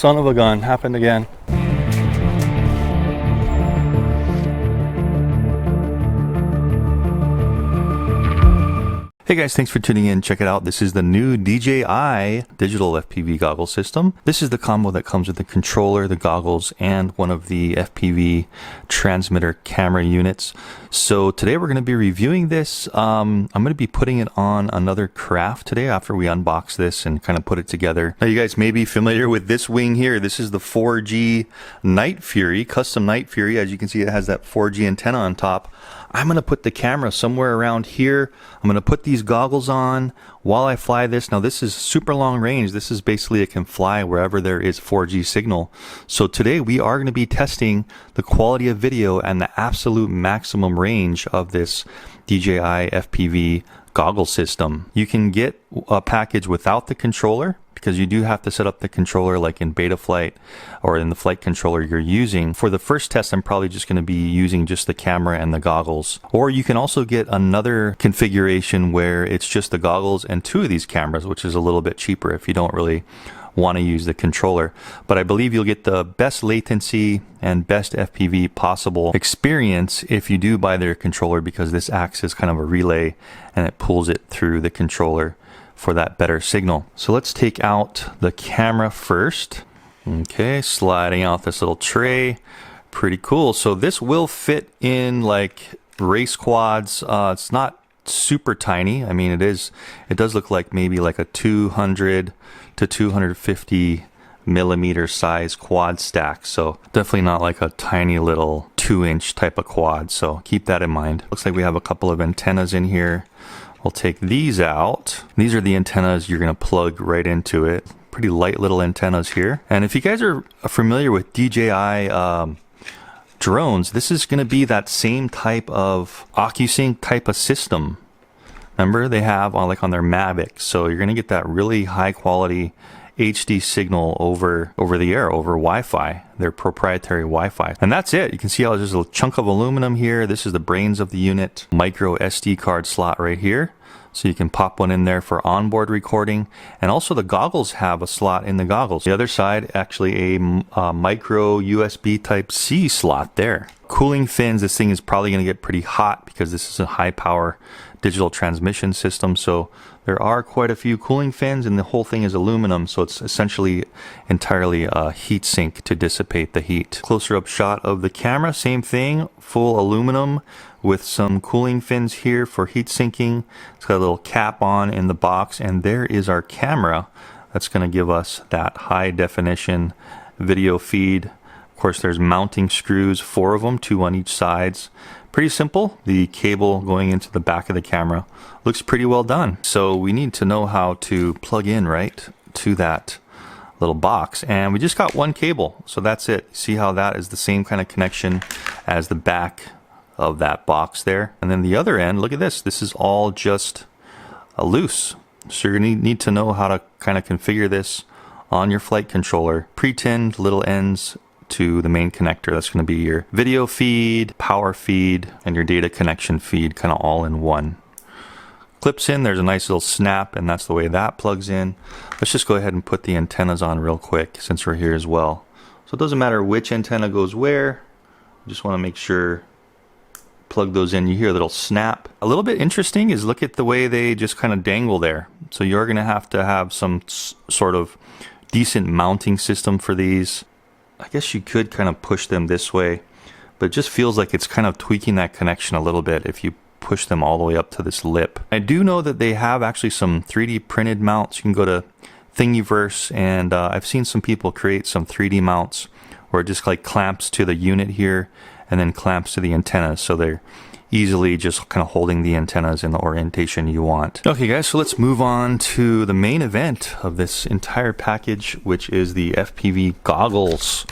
son of a gun, happened again. Hey guys, thanks for tuning in. Check it out. This is the new DJI digital FPV goggle system. This is the combo that comes with the controller, the goggles, and one of the FPV transmitter camera units. So today we're going to be reviewing this. I'm going to be putting it on another craft today after we unbox this and kind of put it together. Now you guys may be familiar with this wing here. This is the 4G Night Fury, custom Night Fury. As you can see, it has that 4G antenna on top. I'm going to put the camera somewhere around here. I'm going to put these goggles on while I fly this. Now this is super long range. This is basically, it can fly wherever there is 4G signal. So today we are going to be testing the quality of video and the absolute maximum range of this DJI FPV goggle system. You can get a package without the controller, because you do have to set up the controller like in beta flight or in the flight controller you're using. For the first test, I'm probably just going to be using just the camera and the goggles. Or you can also get another configuration where it's just the goggles and two of these cameras, which is a little bit cheaper if you don't really want to use the controller. But I believe you'll get the best latency and best FPV possible experience if you do buy their controller, because this acts as kind of a relay and it pulls it through the controller for that better signal. So let's take out the camera first. Okay, sliding out this little tray. Pretty cool. So this will fit in like race quads. It's not super tiny. I mean, it does look like maybe like a 200 to 250 millimeter size quad stack. So definitely not like a tiny little 2-inch type of quad. So keep that in mind. Looks like we have a couple of antennas in here. We'll take these out. These are the antennas you're going to plug right into it. Pretty light little antennas here. And if you guys are familiar with DJI drones, this is going to be that same type of OcuSync type of system. Remember, they have on like on their Mavic. So you're going to get that really high quality HD signal over the air, over Wi-Fi, their proprietary Wi-Fi. And that's it. You can see how there's a chunk of aluminum here. This is the brains of the unit. Micro SD card slot right here. So you can pop one in there for onboard recording. And also the goggles have a slot in the goggles. The other side, actually a micro USB type C slot there. Cooling fins, this thing is probably going to get pretty hot because this is a high power digital transmission system. So there are quite a few cooling fins, and the whole thing is aluminum. So it's essentially entirely a heat sink to dissipate the heat. Closer up shot of the camera, same thing, full aluminum with some cooling fins here for heat sinking. It's got a little cap on in the box, and there is our camera. That's going to give us that high definition video feed. Of course, there's mounting screws, 4 of them, 2 on each sides. Pretty simple. The cable going into the back of the camera looks pretty well done. So we need to know how to plug in right to that little box, and we just got one cable, so that's it. See how that is the same kind of connection as the back of that box there. And then the other end, look at this. This is all just loose. So you're gonna need to know how to kind of configure this on your flight controller. Pre-tinned little ends to the main connector. That's going to be your video feed, power feed, and your data connection feed, kind of all in one. Clips in, there's a nice little snap, and that's the way that plugs in. Let's just go ahead and put the antennas on real quick since we're here as well. So it doesn't matter which antenna goes where. Just want to make sure, plug those in. You hear a little snap. A little bit interesting is look at the way they just kind of dangle there. So you're going to have some sort of decent mounting system for these. I guess you could kind of push them this way, but it just feels like it's kind of tweaking that connection a little bit if you push them all the way up to this lip. I do know that they have actually some 3D printed mounts. You can go to Thingiverse, and I've seen some people create some 3D mounts where it just like clamps to the unit here and then clamps to the antennas, so they're easily just kind of holding the antennas in the orientation you want. Okay guys, so let's move on to the main event of this entire package, which is the FPV goggles.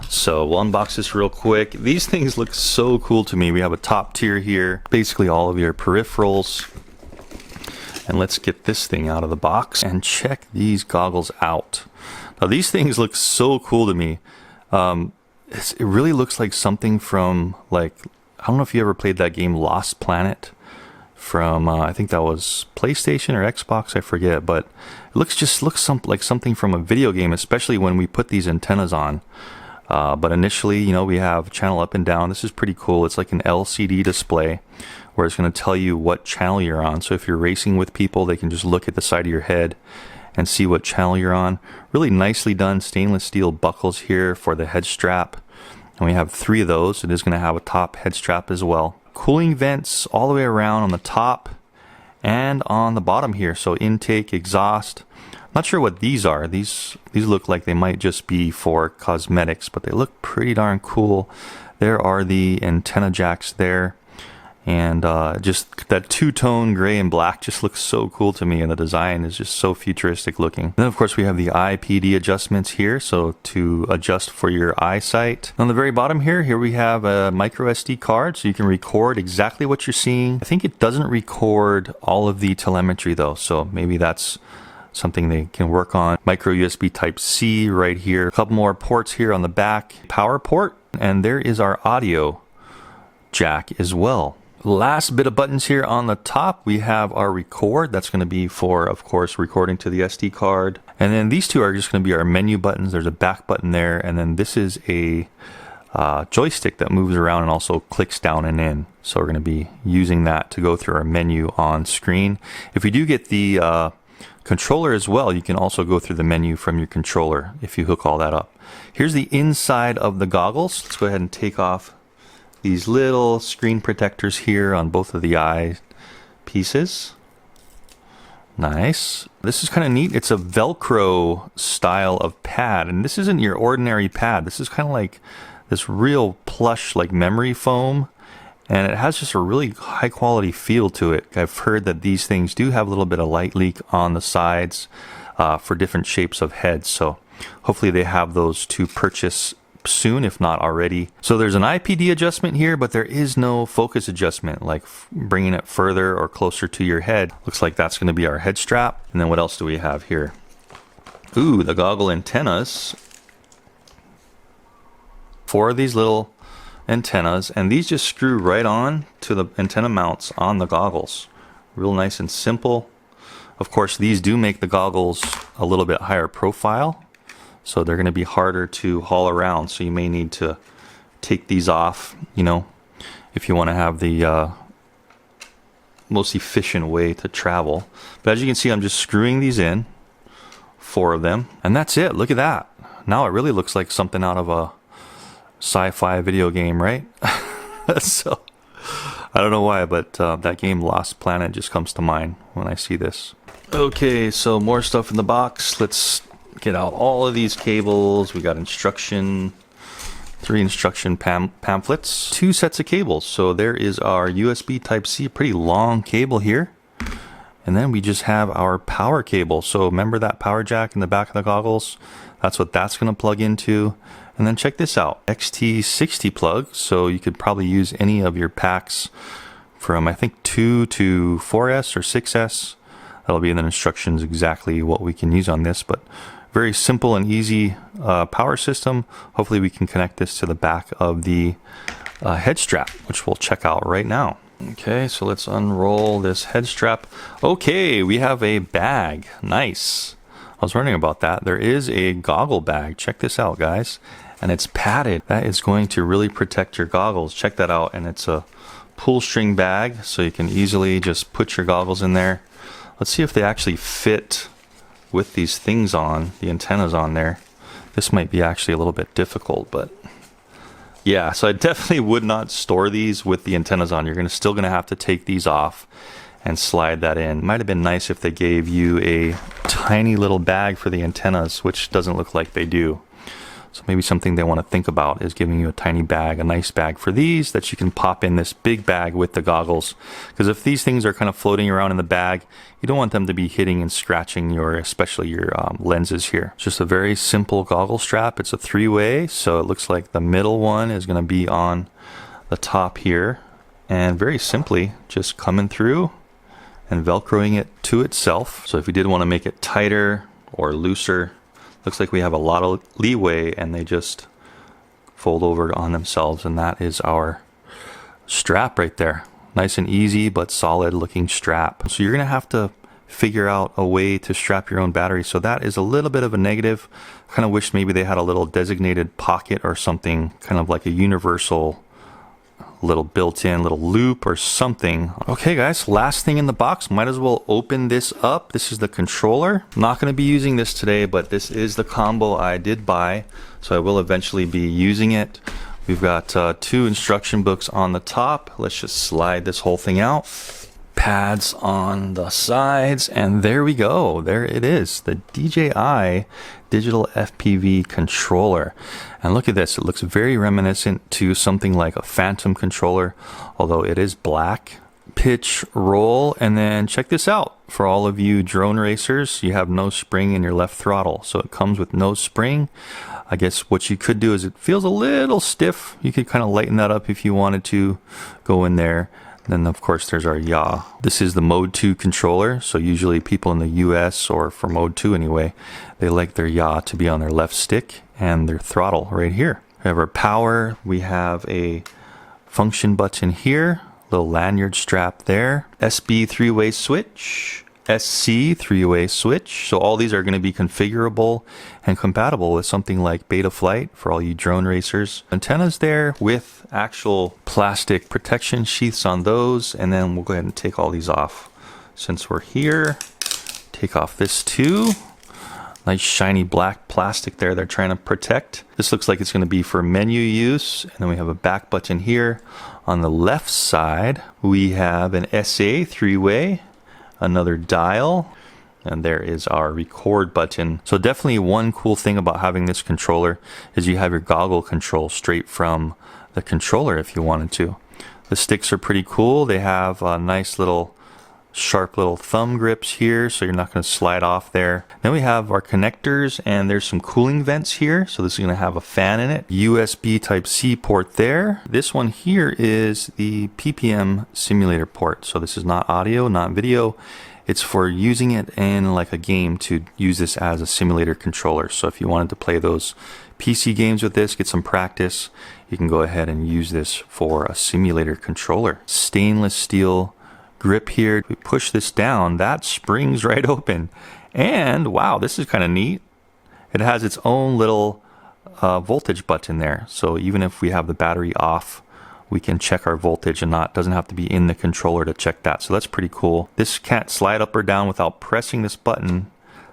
So we'll unbox this real quick. These things look so cool to me. We have a top tier here, basically all of your peripherals. And let's get this thing out of the box and check these goggles out. Now these things look so cool to me. It really looks like something from like, I don't know if you ever played that game Lost Planet. from I think that was PlayStation or Xbox, I forget, but it looks like something from a video game, especially when we put these antennas on. But initially, you know, we have channel up and down. This is pretty cool. It's like an LCD display where it's going to tell you what channel you're on. So if you're racing with people, they can just look at the side of your head and see what channel you're on. Really nicely done stainless steel buckles here for the head strap. And we have 3 of those. It is going to have a top head strap as well. Cooling vents all the way around on the top and on the bottom here. So intake, exhaust. Not sure what these are. These look like they might just be for cosmetics, but they look pretty darn cool. There are the antenna jacks there. And just that two-tone gray and black just looks so cool to me, and the design is just so futuristic looking. Then of course we have the IPD adjustments here, so to adjust for your eyesight. On the very bottom here we have a micro SD card, so you can record exactly what you're seeing. I think it doesn't record all of the telemetry though, so maybe that's something they can work on. Micro USB type C right here. A couple more ports here on the back. Power port, and there is our audio jack as well. Last bit of buttons here on the top, we have our record. That's going to be for, of course, recording to the SD card. And then these 2 are just going to be our menu buttons. There's a back button there, and then this is a joystick that moves around and also clicks down and in. So we're going to be using that to go through our menu on screen. If we do get the controller as well, you can also go through the menu from your controller if you hook all that up. Here's the inside of the goggles. Let's go ahead and take off these little screen protectors here on both of the eye pieces. Nice. This is kind of neat. It's a Velcro style of pad, and this isn't your ordinary pad. This is kind of like this real plush, like memory foam, and it has just a really high quality feel to it. I've heard that these things do have a little bit of light leak on the sides for different shapes of heads, so hopefully they have those to purchase soon, if not already. So there's an IPD adjustment here, but there is no focus adjustment, like bringing it further or closer to your head. Looks like that's going to be our head strap. And then what else do we have here? Ooh, the goggle antennas. 4 of these little antennas, and these just screw right on to the antenna mounts on the goggles. Real nice and simple. Of course, these do make the goggles a little bit higher profile, so they're going to be harder to haul around. So you may need to take these off, you know, if you want to have the most efficient way to travel. But as you can see, I'm just screwing these in, 4 of them, and that's it. Look at that. Now it really looks like something out of a sci-fi video game, right? So I don't know why, but that game Lost Planet just comes to mind when I see this. Okay, so more stuff in the box. Let's get out all of these cables. We got 3 instruction pamphlets, 2 sets of cables. So there is our USB Type-C, pretty long cable here. And then we just have our power cable. So remember that power jack in the back of the goggles? That's what that's going to plug into. And then check this out, XT60 plug. So you could probably use any of your packs from I think 2 to 4S or 6S. That'll be in the instructions exactly what we can use on this, but very simple and easy power system. Hopefully we can connect this to the back of the head strap, which we'll check out right now. Okay, so let's unroll this head strap. Okay, we have a bag. Nice. I was wondering about that. There is a goggle bag. Check this out, guys. And it's padded. That is going to really protect your goggles. Check that out. And it's a pull string bag, so you can easily just put your goggles in there. Let's see if they actually fit with these things on, the antennas on there. This might be actually a little bit difficult, but yeah, so I definitely would not store these with the antennas on. You're still going to have to take these off and slide that in. Might have been nice if they gave you a tiny little bag for the antennas, which doesn't look like they do. So maybe something they want to think about is giving you a tiny bag, a nice bag for these that you can pop in this big bag with the goggles. Because if these things are kind of floating around in the bag, you don't want them to be hitting and scratching especially your lenses here. It's just a very simple goggle strap. It's a 3-way, so it looks like the middle one is going to be on the top here. And very simply, just coming through and Velcroing it to itself. So if you did want to make it tighter or looser, looks like we have a lot of leeway, and they just fold over on themselves, and that is our strap right there. Nice and easy, but solid looking strap. So you're gonna have to figure out a way to strap your own battery. So that is a little bit of a negative. Kind of wish maybe they had a little designated pocket or something, kind of like a universal little built-in little loop or something. Okay guys, last thing in the box, might as well open this up. This is the controller. I'm not going to be using this today, but this is the combo I did buy, so I will eventually be using it. We've got 2 instruction books on the top. Let's just slide this whole thing out. Pads on the sides, and there we go. There it is, the DJI digital FPV controller. And look at this, it looks very reminiscent to something like a Phantom controller, although it is black. Pitch, roll, and then check this out. For all of you drone racers, you have no spring in your left throttle, so it comes with no spring. I guess what you could do is, it feels a little stiff. You could kind of lighten that up if you wanted to. Go in there. Then of course there's our yaw. This is the Mode 2 controller, so usually people in the US, or for Mode 2 anyway, they like their yaw to be on their left stick and their throttle right here. We have our power, we have a function button here, little lanyard strap there, SB 3-way switch, SC 3-way switch. So all these are going to be configurable and compatible with something like Betaflight for all you drone racers. Antennas there with actual plastic protection sheaths on those, and then we'll go ahead and take all these off since we're here. Take off this too. Nice shiny black plastic there they're trying to protect. This looks like it's going to be for menu use. And then we have a back button here. On the left side we have an SA 3-way, another dial, and there is our record button. So definitely one cool thing about having this controller is you have your goggle control straight from the controller if you wanted to. The sticks are pretty cool. They have a nice little sharp little thumb grips here, so you're not going to slide off there. Then we have our connectors, and there's some cooling vents here, so this is going to have a fan in it. USB Type-C port there. This one here is the PPM simulator port, so this is not audio, not video. It's for using it in like a game, to use this as a simulator controller. So if you wanted to play those PC games with this, get some practice, you can go ahead and use this for a simulator controller. Stainless steel grip here. We push this down, that springs right open. And wow, this is kind of neat. It has its own little voltage button there. So even if we have the battery off, we can check our voltage, and doesn't have to be in the controller to check that. So that's pretty cool. This can't slide up or down without pressing this button.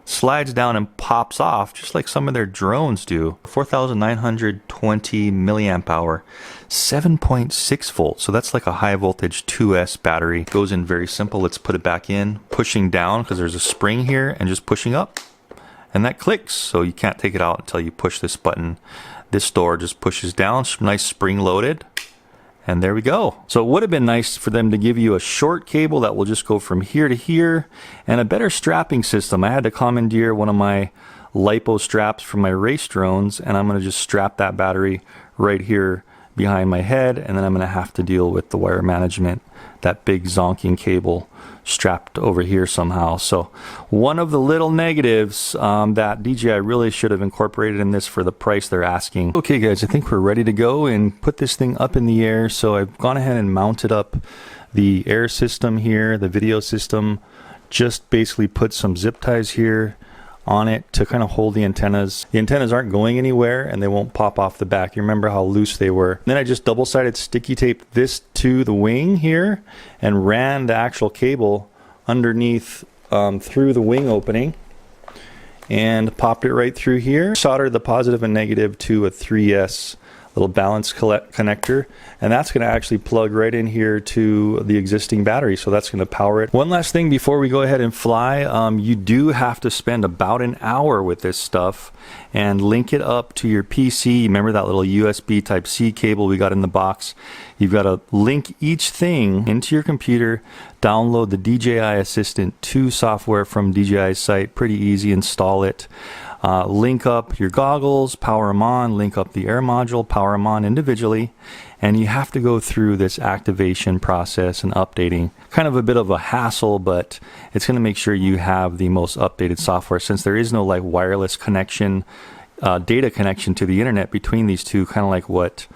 Slides down and pops off just like some of their drones do. 4,920 milliamp hour, 7.6 volts. So that's like a high voltage 2S battery. Goes in very simple. Let's put it back in. Pushing down because there's a spring here, and just pushing up, and that clicks. So you can't take it out until you push this button. This door just pushes down, nice spring loaded. And there we go. So it would have been nice for them to give you a short cable that will just go from here to here, and a better strapping system. I had to commandeer one of my LiPo straps from my race drones, and I'm going to just strap that battery right here behind my head, and then I'm going to have to deal with the wire management, that big zonking cable strapped over here somehow. So one of the little negatives that DJI really should have incorporated in this for the price they're asking. Okay guys, I think we're ready to go and put this thing up in the air. So I've gone ahead and mounted up the air system here, the video system, just basically put some zip ties here on it to kind of hold the antennas. The antennas aren't going anywhere, and they won't pop off the back. You remember how loose they were. Then I just double-sided sticky taped this to the wing here and ran the actual cable underneath through the wing opening and popped it right through here. Soldered the positive and negative to a 3S little balance connector, and that's going to actually plug right in here to the existing battery, so that's going to power it. One last thing before we go ahead and fly, you do have to spend about an hour with this stuff and link it up to your PC. Remember that little USB Type-C cable we got in the box? You've got to link each thing into your computer, download the DJI Assistant 2 software from DJI's site, pretty easy, install it. Link up your goggles, power them on, link up the air module, power them on individually, and you have to go through this activation process and updating. Kind of a bit of a hassle, but it's going to make sure you have the most updated software, since there is no like wireless connection, data connection to the internet between these two, kind of like what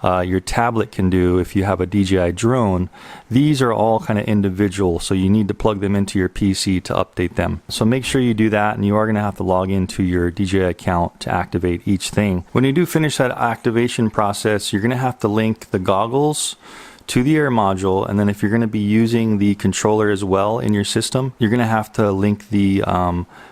your tablet can do if you have a DJI drone. These are all kind of individual, so you need to plug them into your PC to update them. So make sure you do that, and you are going to have to log into your DJI account to activate each thing. When you do finish that activation process, you're going to have to link the goggles to the air module, and then if you're going to be using the controller as well in your system, you're going to have to link the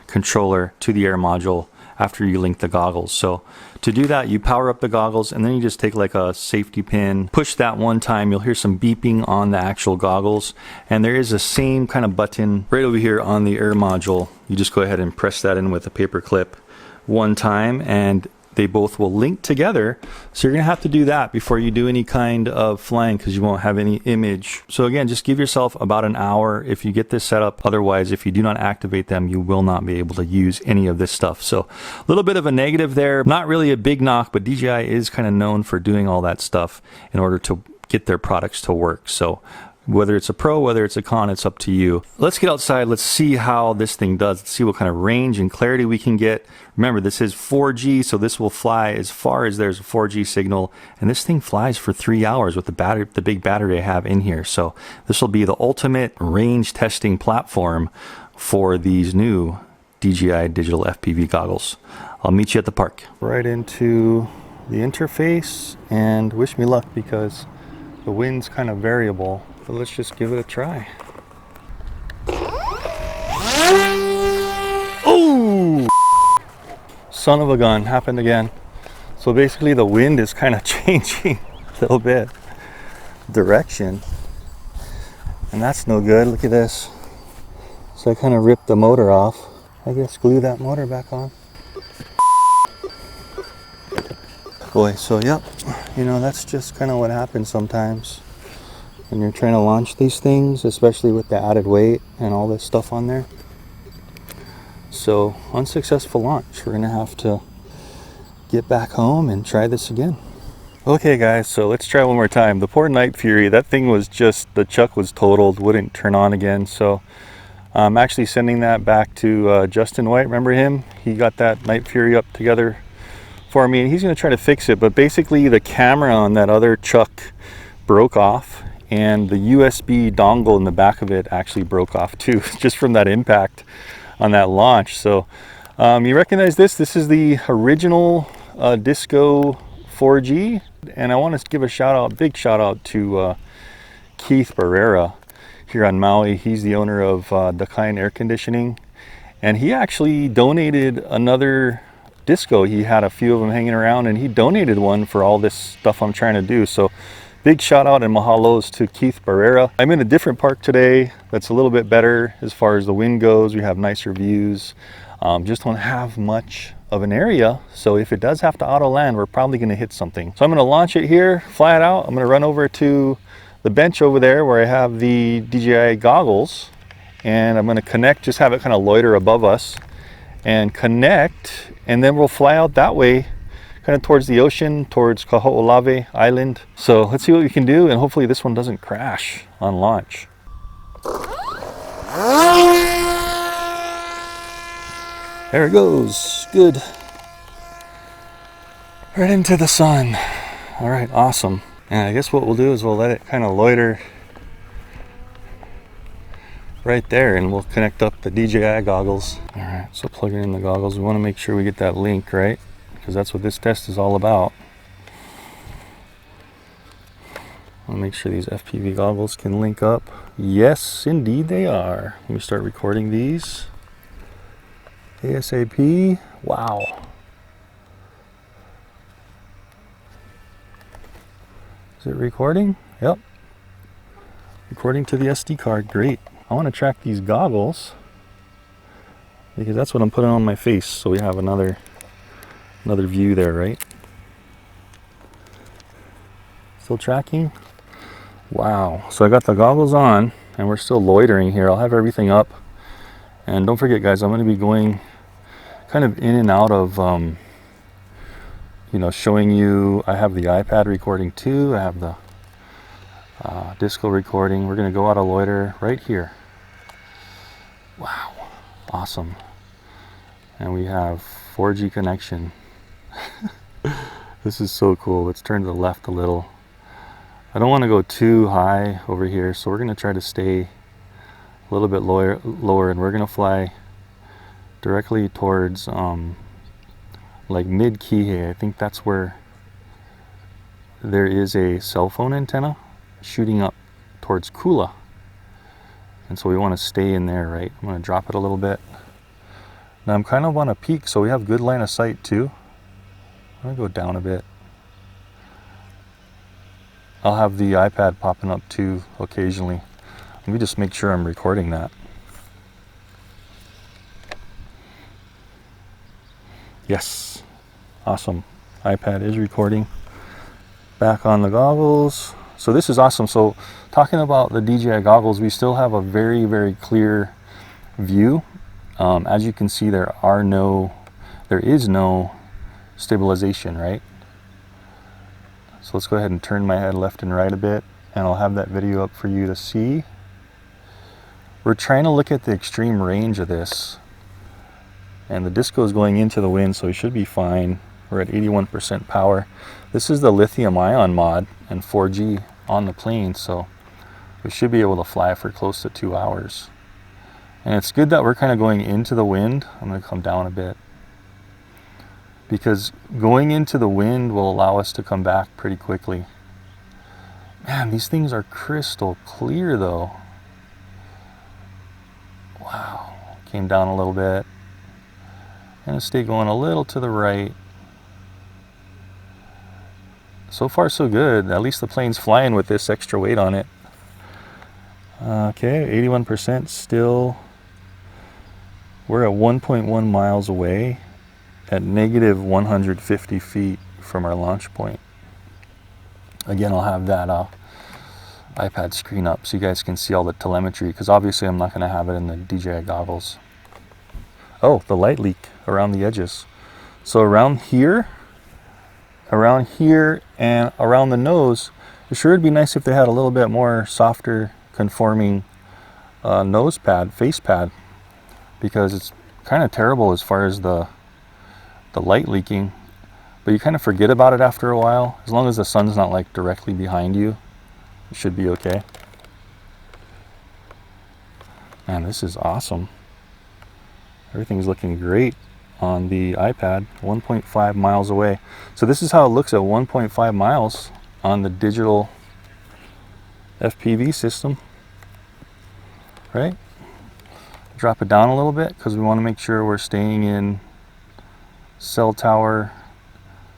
controller to the air module after you link the goggles. So to do that, you power up the goggles, and then you just take like a safety pin, push that one time, you'll hear some beeping on the actual goggles, and there is a same kind of button right over here on the air module. You just go ahead and press that in with a paper clip one time, and they both will link together. So you're gonna have to do that before you do any kind of flying, because you won't have any image. So again, just give yourself about an hour if you get this set up. Otherwise, if you do not activate them, you will not be able to use any of this stuff. So a little bit of a negative there, not really a big knock, but DJI is kind of known for doing all that stuff in order to get their products to work. So whether it's a pro, whether it's a con, it's up to you. Let's get outside. Let's see how this thing does. Let's see what kind of range and clarity we can get. Remember, this is 4G, so this will fly as far as there's a 4G signal. And this thing flies for 3 hours with the battery, the big battery I have in here. So this will be the ultimate range testing platform for these new DJI digital FPV goggles. I'll meet you at the park. Right into the interface, and wish me luck because the wind's kind of variable. But let's just give it a try. Oh! Son of a gun, happened again. So basically the wind is kind of changing a little bit. Direction. And that's no good, look at this. So I kind of ripped the motor off. I guess glue that motor back on. Boy, so yep, you know, that's just kind of what happens sometimes when you're trying to launch these things, especially with the added weight and all this stuff on there. So unsuccessful launch. We're gonna have to get back home and try this again. Okay guys, so let's try one more time. The poor Night Fury, that thing was just, the chuck was totaled, wouldn't turn on again. So I'm actually sending that back to Justin White. Remember him? He got that Night Fury up together for me, and he's going to try to fix it. But basically the camera on that other chuck broke off, and the USB dongle in the back of it actually broke off too, just from that impact on that launch. So you recognize this? This is the original Disco 4G, and I want to give a shout out, big shout out to Keith Barrera here on Maui. He's the owner of Decline Air Conditioning, and he actually donated another Disco. He had a few of them hanging around, and he donated one for all this stuff I'm trying to do. So big shout out and mahalos to Keith Barrera. I'm in a different park today that's a little bit better as far as the wind goes. We have nicer views. Just don't have much of an area, so if it does have to auto land, we're probably going to hit something. So I'm going to launch it here, fly it out. I'm going to run over to the bench over there where I have the DJI goggles, and I'm going to connect, just have it kind of loiter above us and connect, and then we'll fly out that way, kind of towards the ocean, towards Kaho'olawe Island. So let's see what we can do, and hopefully this one doesn't crash on launch. There it goes, good. Right into the sun. All right, awesome. And I guess what we'll do is we'll let it kind of loiter right there, and we'll connect up the DJI goggles. All right, so plugging in the goggles. We want to make sure we get that link right, because that's what this test is all about. I'll make sure these FPV goggles can link up. Yes, indeed they are. Let me start recording these ASAP. Wow. Is it recording? Yep. Recording to the SD card, great. I want to track these goggles because that's what I'm putting on my face, so we have another view there, right? Still tracking? Wow. So I got the goggles on and we're still loitering here. I'll have everything up. And don't forget guys, I'm going to be going kind of in and out of you know, showing you. I have the iPad recording too. I have the Disco recording. We're going to go out of loiter right here. Wow, awesome. And we have 4G connection. This is so cool. Let's turn to the left a little. I don't want to go too high over here, so we're going to try to stay a little bit lower, and we're going to fly directly towards like mid-Kihei. I think that's where there is a cell phone antenna shooting up towards Kula. And so we want to stay in there, right? I'm going to drop it a little bit. Now I'm kind of on a peak, so we have good line of sight too. I'm going to go down a bit. I'll have the iPad popping up too occasionally. Let me just make sure I'm recording that. Yes, awesome. iPad is recording. Back on the goggles. So this is awesome. So talking about the DJI goggles, we still have a very, very clear view. As you can see, there is no stabilization, right? So let's go ahead and turn my head left and right a bit, and I'll have that video up for you to see. We're trying to look at the extreme range of this, and the disco is going into the wind, so we should be fine. We're at 81% power. This is the lithium ion mod and 4G on the plane, so we should be able to fly for close to 2 hours. And it's good that we're kind of going into the wind. I'm going to come down a bit, because going into the wind will allow us to come back pretty quickly. Man, these things are crystal clear though. Wow. Came down a little bit. And stay going a little to the right. So far so good. At least the plane's flying with this extra weight on it. Okay, 81% still. We're at 1.1 miles away at negative 150 feet from our launch point. Again, I'll have that iPad screen up so you guys can see all the telemetry, because obviously I'm not going to have it in the DJI goggles. Oh, the light leak around the edges. So around here, and around the nose, it sure would be nice if they had a little bit more softer conforming nose pad, face pad, because it's kind of terrible as far as the light leaking, but you kind of forget about it after a while. As long as the sun's not like directly behind you, it should be okay. Man, this is awesome. Everything's looking great on the iPad. 1.5 miles away. So this is how it looks at 1.5 miles on the digital FPV system, right? Drop it down a little bit because we want to make sure we're staying in cell tower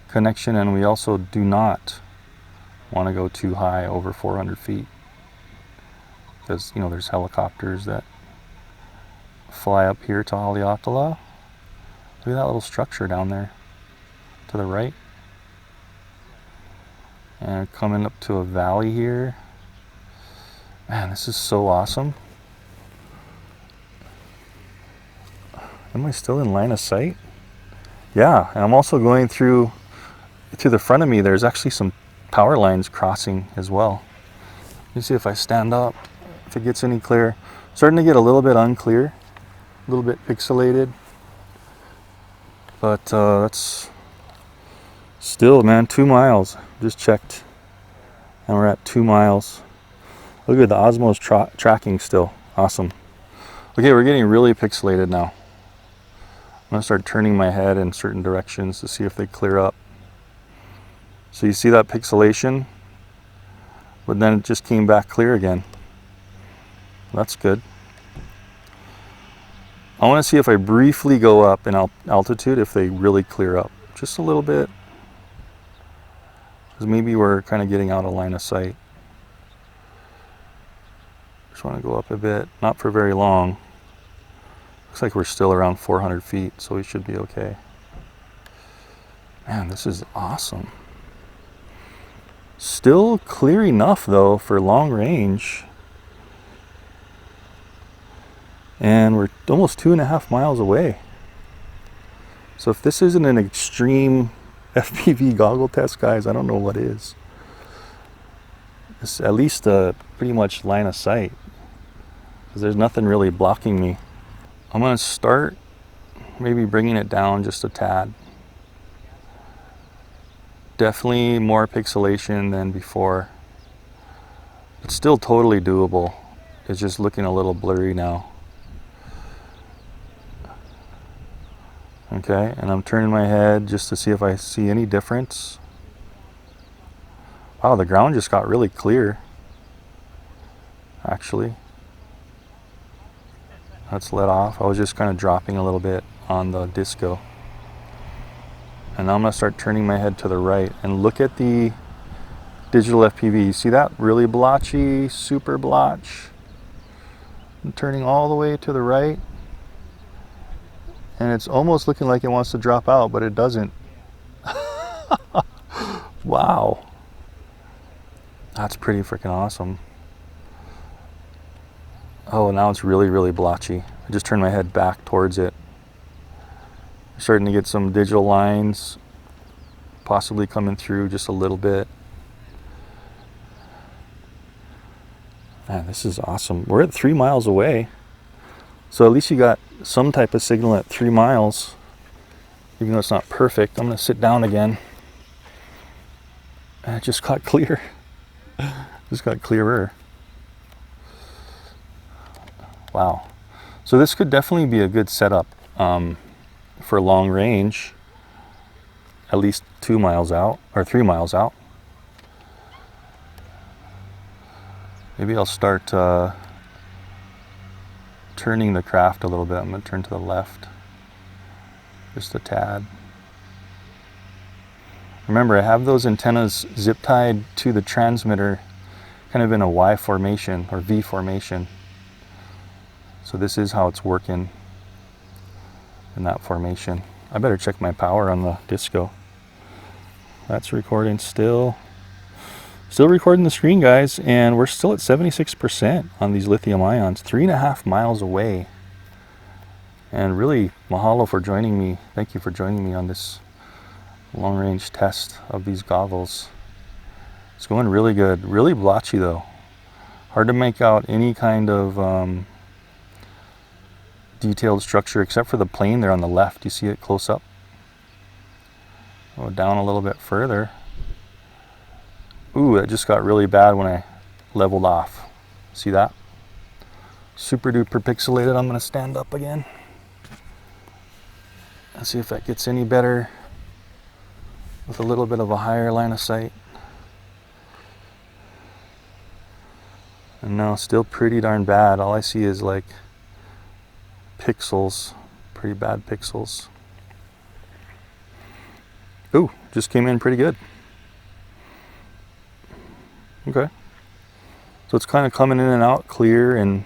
connection, and we also do not want to go too high, over 400 feet, because you know there's helicopters that fly up here to Aloha. Look at that little structure down there to the right, and coming up to a valley here. Man, this is so awesome. Am I still in line of sight? Yeah, and I'm also going through to the front of me. There's actually some power lines crossing as well. Let me see if I stand up, if it gets any clearer. Starting to get a little bit unclear, a little bit pixelated, but that's still, man, 2 miles. Just checked, and we're at 2 miles. Look at the Osmo's tracking still. Awesome. Okay, we're getting really pixelated now. I'm going to start turning my head in certain directions to see if they clear up. So you see that pixelation, but then it just came back clear again. That's good. I want to see if I briefly go up in altitude, if they really clear up. Just a little bit. Because maybe we're kind of getting out of line of sight. Just want to go up a bit, not for very long. Looks like we're still around 400 feet, so we should be okay. Man, this is awesome. Still clear enough though for long range. And we're almost 2.5 miles away. So if this isn't an extreme FPV goggle test, guys, I don't know what is. It's at least pretty much line of sight, because there's nothing really blocking me. I'm going to start maybe bringing it down just a tad. Definitely more pixelation than before. It's still totally doable. It's just looking a little blurry now. Okay, and I'm turning my head just to see if I see any difference. Wow, the ground just got really clear. Actually, that's let off. I was just kind of dropping a little bit on the disco. And now I'm gonna start turning my head to the right and look at the digital FPV. You see that? Really blotchy, super blotch. I'm turning all the way to the right. And it's almost looking like it wants to drop out, but it doesn't. Wow. That's pretty freaking awesome. Oh, now it's really, really blotchy. I just turned my head back towards it. I'm starting to get some digital lines possibly coming through just a little bit. Man, this is awesome. We're at 3 miles away. So at least you got some type of signal at 3 miles, even though it's not perfect. I'm gonna sit down again. And it just got clear. Just got clearer. Wow. So this could definitely be a good setup for long range, at least 2 miles out or 3 miles out. Maybe I'll start turning the craft a little bit. I'm going to turn to the left just a tad. Remember, I have those antennas zip tied to the transmitter kind of in a Y formation or V formation. So this is how it's working in that formation. I better check my power on the disco. That's recording still. Still recording the screen, guys, and we're still at 76% on these lithium ions, 3.5 miles away. And really, mahalo for joining me. Thank you for joining me on this long-range test of these goggles. It's going really good. Really blotchy, though. Hard to make out any kind of detailed structure except for the plane there on the left. You see it close up? Go down a little bit further. Ooh, it just got really bad when I leveled off. See that? Super duper pixelated. I'm gonna stand up again. Let's see if that gets any better with a little bit of a higher line of sight. And no, still pretty darn bad. All I see is like pixels, pretty bad pixels. Ooh, just came in pretty good. Okay, so it's kind of coming in and out clear and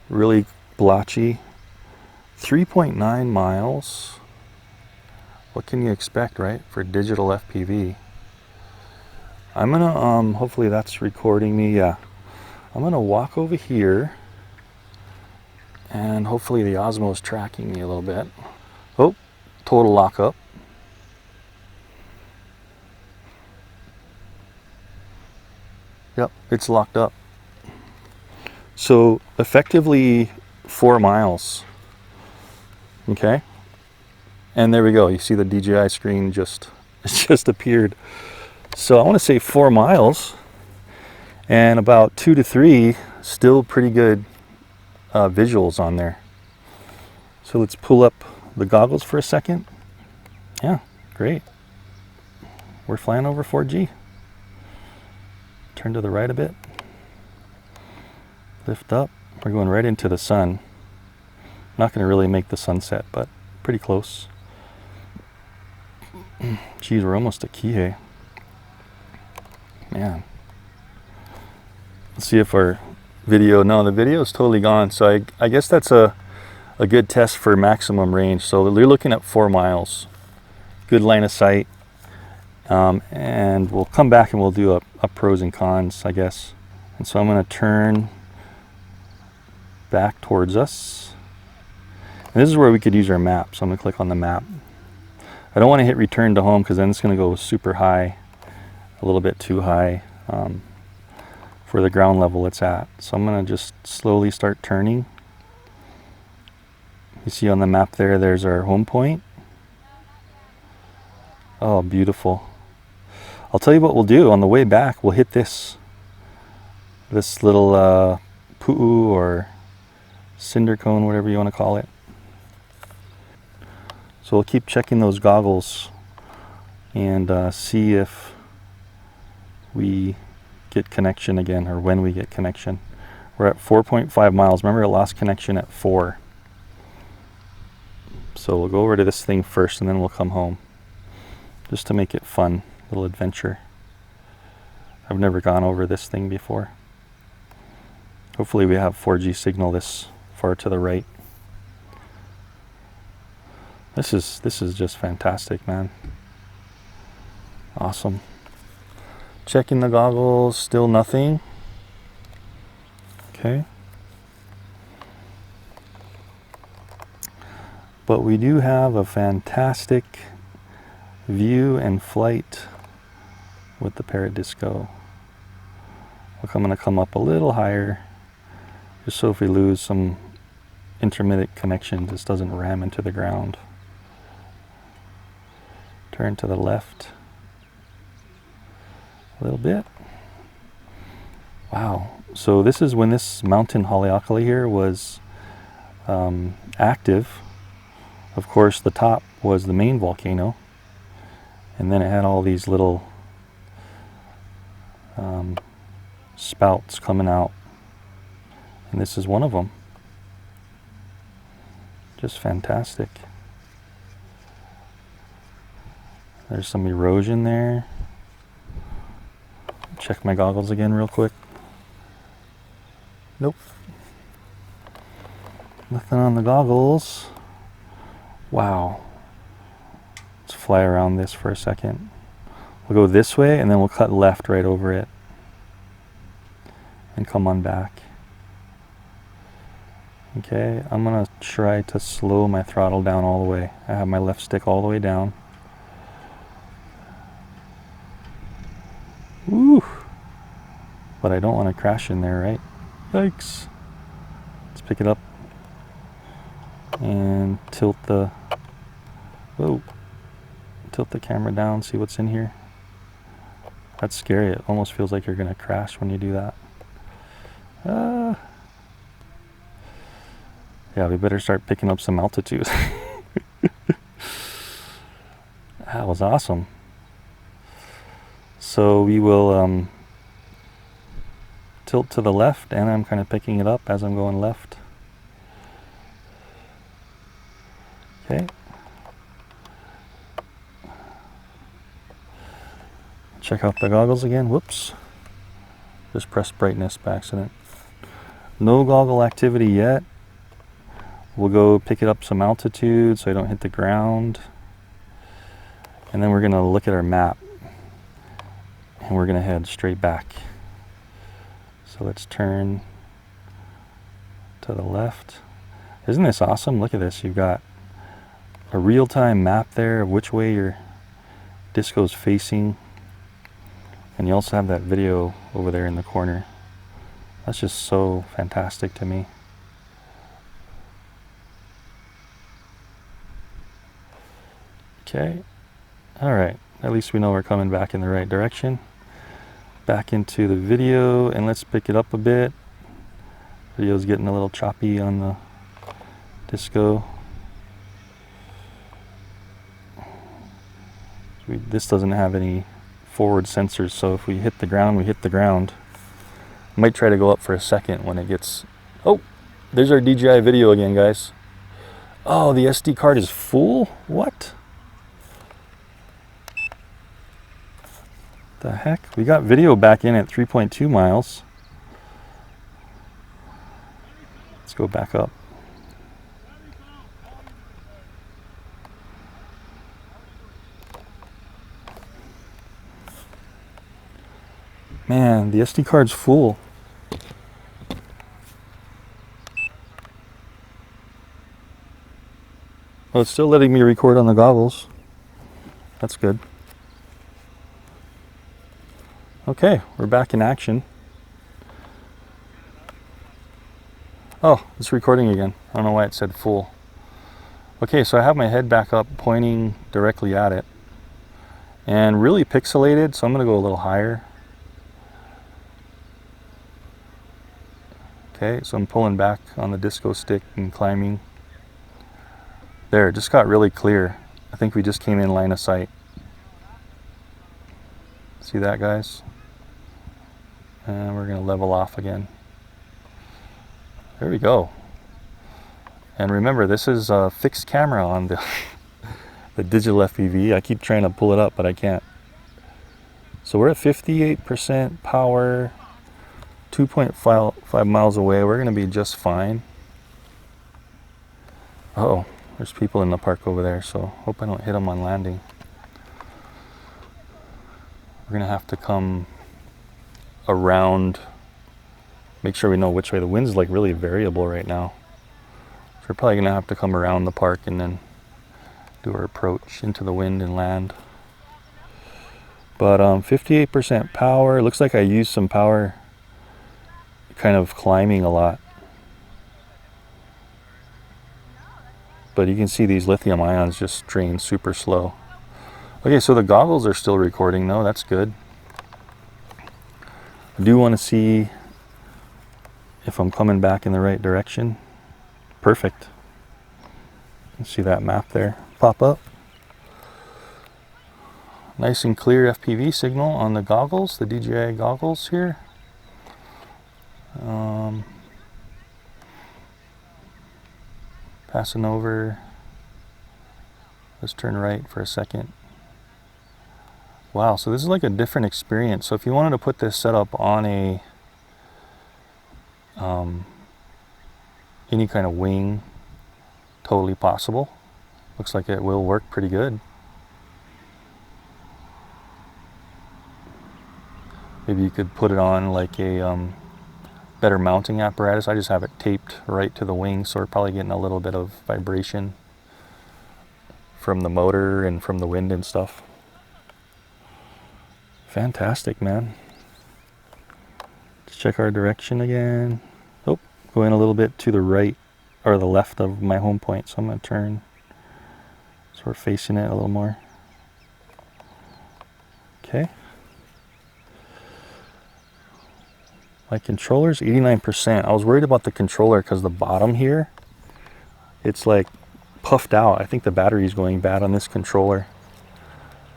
really blotchy. 3.9 miles. What can you expect, right, for digital FPV? I'm gonna hopefully that's recording me. Yeah, I'm gonna walk over here and hopefully the Osmo is tracking me a little bit. Oh, total lockup. Yep, it's locked up. So effectively 4 miles. Okay, and there we go. You see the DJI screen just appeared. So I want to say 4 miles and about 2 to 3. Still pretty good visuals on there. So let's pull up the goggles for a second. Yeah, great. We're flying over 4G. Turn to the right a bit. Lift up. We're going right into the sun. Not going to really make the sunset, but pretty close. Geez, we're almost at Kihei. Man. Let's see if our video... No, the video is totally gone. So I guess that's a good test for maximum range. So you're looking at 4 miles. Good line of sight. And we'll come back and we'll do a pros and cons, I guess. And so I'm going to turn back towards us. And this is where we could use our map. So I'm going to click on the map. I don't want to hit return to home because then it's going to go super high, a little bit too high for the ground level it's at. So I'm going to just slowly start turning. You see on the map there, there's our home point. Oh, beautiful. I'll tell you what we'll do on the way back. We'll hit this little pu'u or cinder cone, whatever you want to call it. So we'll keep checking those goggles and see if we get connection again, or when we get connection. We're at 4.5 miles. Remember, it lost connection at 4. So we'll go over to this thing first and then we'll come home, just to make it fun, little adventure. I've never gone over this thing before. Hopefully we have 4G signal this far to the right. This is just fantastic, man. Awesome. Checking the goggles, still nothing. Okay. But we do have a fantastic view and flight with the Parrot Disco. Look, I'm going to come up a little higher, just so if we lose some intermittent connections, this doesn't ram into the ground. Turn to the left a little bit. Wow. So this is when this mountain Haleakala here was active. Of course, the top was the main volcano, and then it had all these little spouts coming out, and this is one of them. Just fantastic. There's some erosion there. Check my goggles again real quick. Nope. Nothing on the goggles. Wow. Let's fly around this for a second. We'll go this way and then we'll cut left right over it and come on back. Okay, I'm gonna try to slow my throttle down all the way. I have my left stick all the way down. Woo! But I don't want to crash in there, right? Yikes. Let's pick it up and tilt the camera down, see what's in here. That's scary. It almost feels like you're gonna crash when you do that. Yeah, we better start picking up some altitude. That was awesome. So we will tilt to the left, and I'm kind of picking it up as I'm going left. Okay. Check out the goggles again. Whoops. Just pressed brightness by accident. No goggle activity yet. We'll go pick it up some altitude so I don't hit the ground. And then we're going to look at our map. And we're going to head straight back. So let's turn to the left. Isn't this awesome? Look at this. You've got a real-time map there of which way your disco's facing. And you also have that video over there in the corner. That's just so fantastic to me. Okay. All right. At least we know we're coming back in the right direction. Back into the video, and let's pick it up a bit. Video's getting a little choppy on the disco. This doesn't have any forward sensors, so if we hit the ground, we hit the ground. I might try to go up for a second when it gets... Oh, there's our DJI video again, guys. Oh, the SD card is full? What? The heck? We got video back in at 3.2 miles. Let's go back up. Man, the SD card's full. Oh, it's still letting me record on the goggles. That's good. Okay, we're back in action. Oh, it's recording again. I don't know why it said full. Okay, so I have my head back up pointing directly at it. and really pixelated, so I'm going to go a little higher. Okay, so I'm pulling back on the disco stick and climbing. There, it just got really clear. I think we just came in line of sight. See that, guys? And we're going to level off again. There we go. And remember, this is a fixed camera on the, the digital FPV. I keep trying to pull it up, but I can't. So we're at 58% power, 2.5 miles away. We're going to be just fine. Uh-oh, there's people in the park over there, so hope I don't hit them on landing. We're going to have to come around, make sure we know which way. The wind's like really variable right now. So we're probably going to have to come around the park and then do our approach into the wind and land. But 58% power. Looks like I used some power kind of climbing a lot. But you can see these lithium ions just drain super slow. Okay, so the goggles are still recording though. That's good. I do want to see if I'm coming back in the right direction. Perfect. You can see that map there pop up. Nice and clear FPV signal on the goggles, the DJI goggles here. Passing over. Let's turn right for a second. Wow, so this is like a different experience. So if you wanted to put this setup on a any kind of wing, totally possible. Looks like it will work pretty good. Maybe you could put it on like a better mounting apparatus. I just have it taped right to the wing, so we're probably getting a little bit of vibration from the motor and from the wind and stuff. Fantastic, man. Let's check our direction again. Oh, going a little bit to the right or the left of my home point, so I'm going to turn so we're facing it a little more. Okay. My controller's 89%. I was worried about the controller because the bottom here, it's like puffed out. I think the battery's going bad on this controller,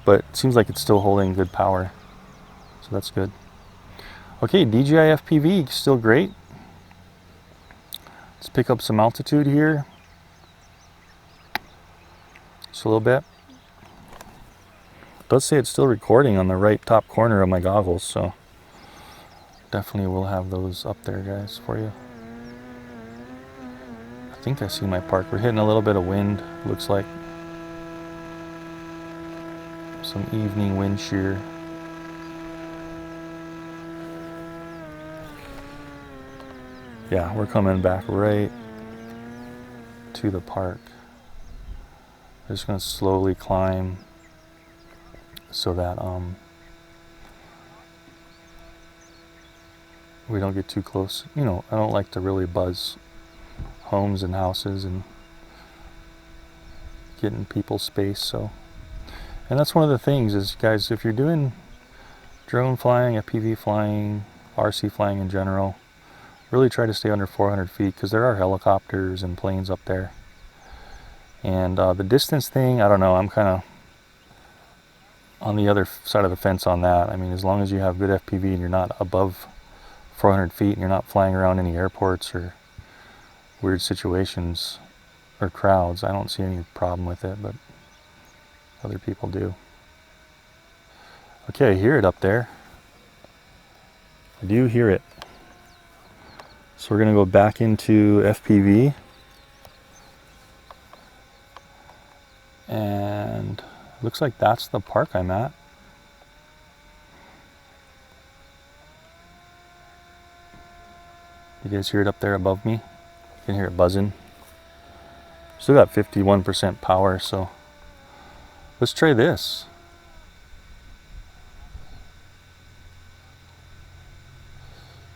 but it seems like it's still holding good power, so that's good. Okay, DJI FPV, still great. Let's pick up some altitude here. Just a little bit. It does say it's still recording on the right top corner of my goggles, so definitely will have those up there, guys, for you. I think I see my park. We're hitting a little bit of wind, looks like. Some evening wind shear. Yeah, we're coming back right to the park. I'm just going to slowly climb so that we don't get too close. You know, I don't like to really buzz homes and houses and get in people's space. So, and that's one of the things is, guys, if you're doing drone flying, FPV flying, RC flying in general, really try to stay under 400 feet because there are helicopters and planes up there. And the distance thing, I don't know, I'm kind of on the other side of the fence on that. I mean, as long as you have good FPV and you're not above 400 feet and you're not flying around any airports or weird situations or crowds, I don't see any problem with it, but other people do. Okay, I hear it up there. I do hear it. So we're going to go back into FPV. And it looks like that's the park I'm at. You guys hear it up there above me? You can hear it buzzing. Still got 51% power, so let's try this.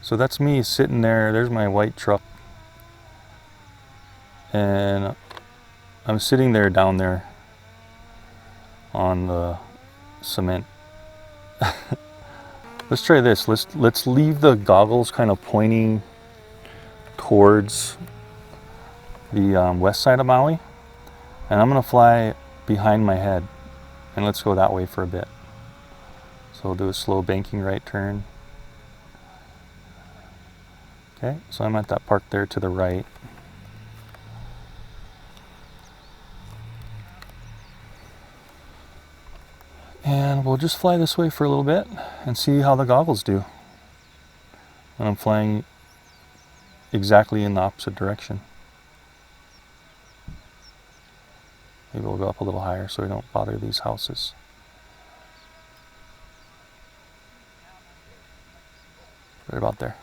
So that's me sitting there. There's my white truck. And I'm sitting there down there on the cement. Let's try this. Let's leave the goggles kind of pointing towards the west side of Maui, and I'm gonna fly behind my head, and let's go that way for a bit. So we'll do a slow banking right turn. Okay, so I'm at that park there to the right. And we'll just fly this way for a little bit and see how the goggles do when I'm flying exactly in the opposite direction. Maybe we'll go up a little higher so we don't bother these houses. Right about there.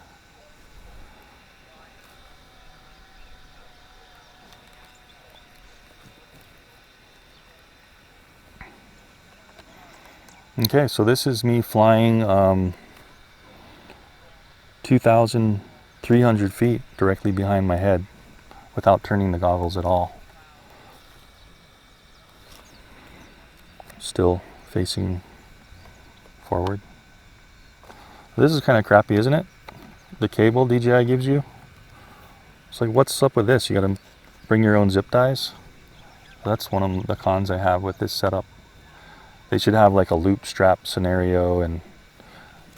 Okay, so this is me flying 2,300 feet directly behind my head without turning the goggles at all. Still facing forward. This is kind of crappy, isn't it? The cable DJI gives you. It's like, what's up with this? You gotta bring your own zip ties. That's one of the cons I have with this setup. They should have like a loop strap scenario, and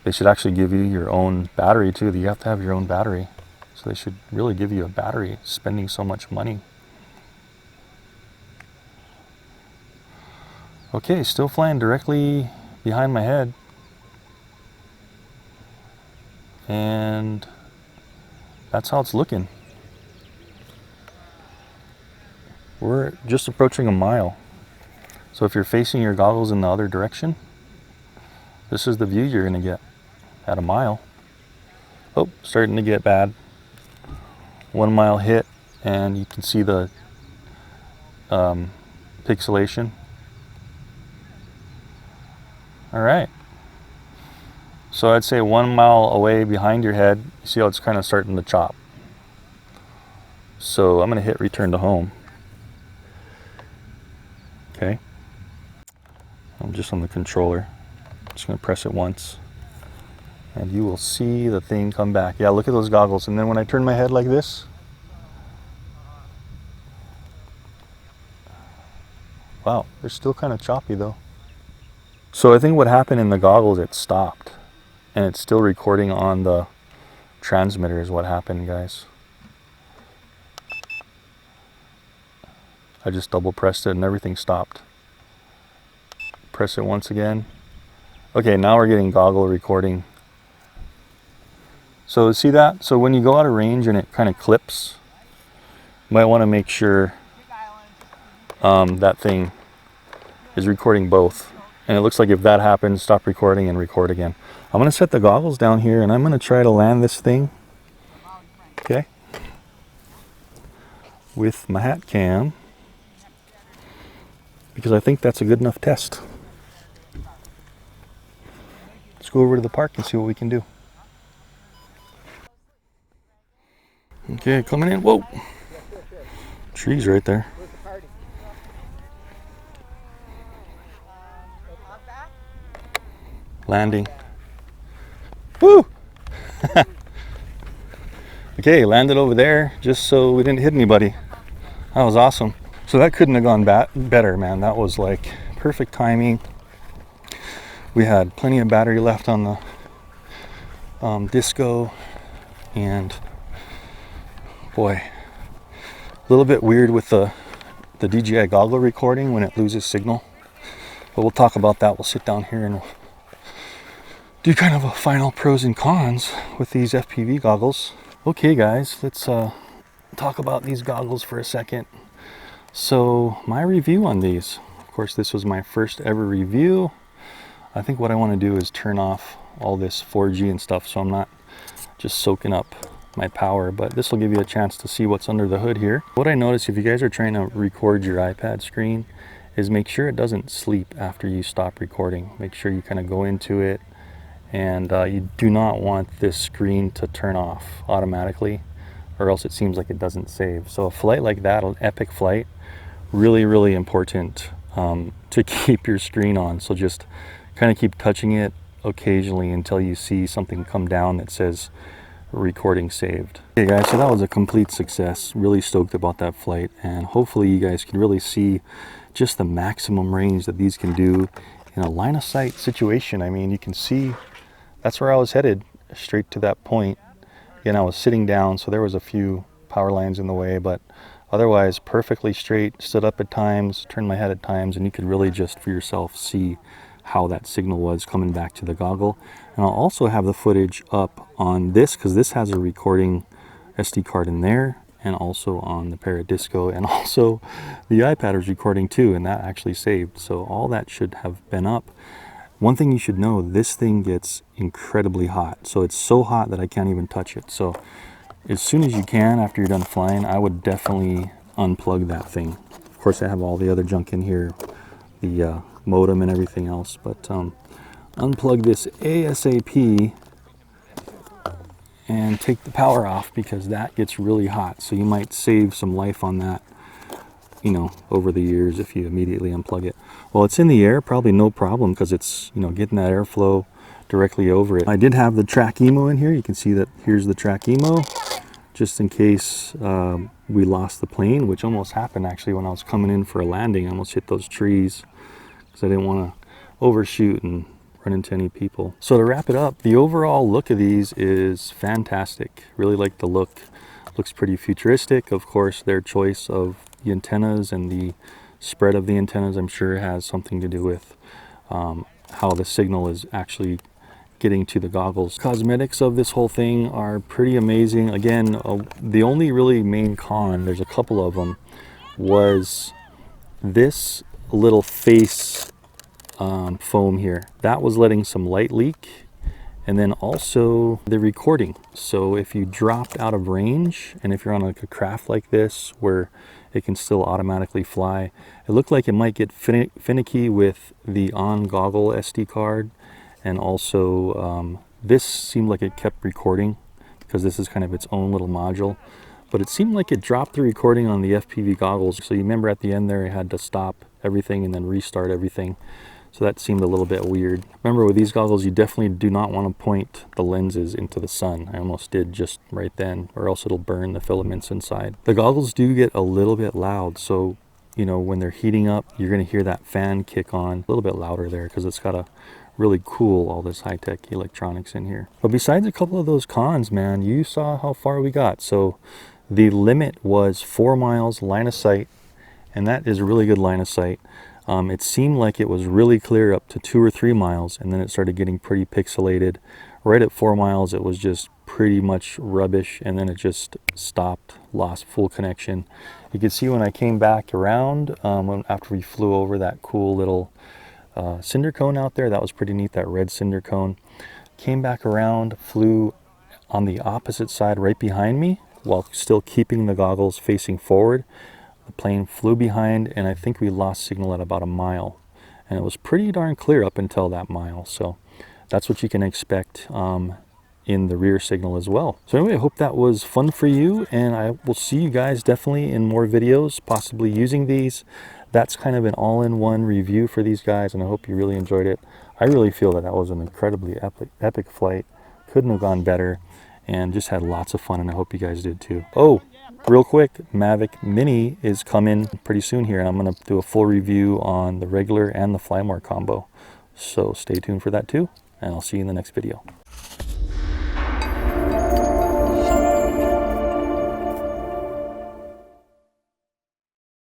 they should actually give you your own battery too. You have to have your own battery. So they should really give you a battery, spending so much money. Okay, still flying directly behind my head. And that's how it's looking. We're just approaching a mile. So if you're facing your goggles in the other direction, this is the view you're gonna get at a mile. Oh, starting to get bad. 1 mile hit, and you can see the pixelation. All right. So I'd say 1 mile away behind your head, you see how it's kind of starting to chop. So I'm gonna hit return to home. Okay. I'm just on the controller. Just gonna press it once, and you will see the thing come back. Yeah, look at those goggles. And then when I turn my head like this, wow, they're still kind of choppy though. So I think what happened in the goggles, it stopped, and it's still recording on the transmitter is what happened, guys. I just double pressed it and everything stopped. Press it once again. Okay, now we're getting goggle recording. So see that? So when you go out of range and it kind of clips, you might want to make sure that thing is recording both. And it looks like if that happens, stop recording and record again. I'm going to set the goggles down here, and I'm going to try to land this thing. Okay. With my hat cam, because I think that's a good enough test. Let's go over to the park and see what we can do. Okay, coming in. Whoa! Trees right there. Landing. Woo! Okay, landed over there just so we didn't hit anybody. That was awesome. So that couldn't have gone better, man. That was like perfect timing. We had plenty of battery left on the Disco, and boy, a little bit weird with the DJI goggle recording when it loses signal. But we'll talk about that. We'll sit down here and do kind of a final pros and cons with these FPV goggles. Okay guys, let's talk about these goggles for a second. So my review on these, of course this was my first ever review. I think what I want to do is turn off all this 4G and stuff so I'm not just soaking up my power, but this will give you a chance to see what's under the hood here. What I noticed, if you guys are trying to record your iPad screen, is make sure it doesn't sleep after you stop recording. Make sure you kind of go into it, and you do not want this screen to turn off automatically, or else it seems like it doesn't save. So a flight like that, an epic flight, really important to keep your screen on. So just kind of keep touching it occasionally until you see something come down that says recording saved. Okay guys, so that was a complete success. Really stoked about that flight, and hopefully you guys can really see just the maximum range that these can do in a line of sight situation. I mean, you can see that's where I was headed, straight to that point. Again, I was sitting down, so there was a few power lines in the way, but otherwise perfectly straight. Stood up at times, turned my head at times, and you could really just for yourself see how that signal was coming back to the goggle. And I'll also have the footage up on this, because this has a recording SD card in there, and also on the Parrot Disco, and also the iPad is recording too, and that actually saved. So all that should have been up. One thing you should know, this thing gets incredibly hot. So it's so hot that I can't even touch it. So as soon as you can, after you're done flying, I would definitely unplug that thing. Of course, I have all the other junk in here, the modem and everything else, but unplug this ASAP and take the power off, because that gets really hot. So you might save some life on that, you know, over the years if you immediately unplug it. Well, it's in the air, probably no problem, because it's, you know, getting that airflow directly over it. I did have the track emo in here. You can see that here's the track emo, just in case we lost the plane, which almost happened actually when I was coming in for a landing. I almost hit those trees because I didn't want to overshoot and run into any people. So to wrap it up, the overall look of these is fantastic. Really like the look. Looks pretty futuristic. Of course, their choice of the antennas and the spread of the antennas, I'm sure, has something to do with how the signal is actually getting to the goggles. Cosmetics of this whole thing are pretty amazing. Again, the only really main con, there's a couple of them, was this little face foam here. That was letting some light leak, and then also the recording. So if you dropped out of range, and if you're on like a craft like this where it can still automatically fly, it looked like it might get finicky with the on goggle SD card. And also this seemed like it kept recording, because this is kind of its own little module, but it seemed like it dropped the recording on the FPV goggles. So you remember at the end there, it had to stop everything and then restart everything. So that seemed a little bit weird. Remember, with these goggles, you definitely do not want to point the lenses into the sun. I almost did just right then, or else it'll burn the filaments inside. The goggles do get a little bit loud, so you know, when they're heating up, you're going to hear that fan kick on a little bit louder there, because it's got to really cool all this high-tech electronics in here. But besides a couple of those cons, man, you saw how far we got. So the limit was 4 miles line of sight, and that is a really good line of sight. It seemed like it was really clear up to 2 or 3 miles, and then it started getting pretty pixelated. Right at 4 miles, it was just pretty much rubbish, and then it just stopped, lost full connection. You can see when I came back around, after we flew over that cool little cinder cone out there, that was pretty neat, that red cinder cone. Came back around, flew on the opposite side right behind me, while still keeping the goggles facing forward. The plane flew behind, and I think we lost signal at about a mile, and it was pretty darn clear up until that mile. So that's what you can expect in the rear signal as well. So anyway, I hope that was fun for you, and I will see you guys definitely in more videos, possibly using these. That's kind of an all-in-one review for these guys, and I hope you really enjoyed it. I really feel that that was an incredibly epic flight. Couldn't have gone better, and just had lots of fun, and I hope you guys did too. Oh, real quick, Mavic Mini is coming pretty soon here, and I'm going to do a full review on the regular and the Flymore combo. So stay tuned for that too, and I'll see you in the next video.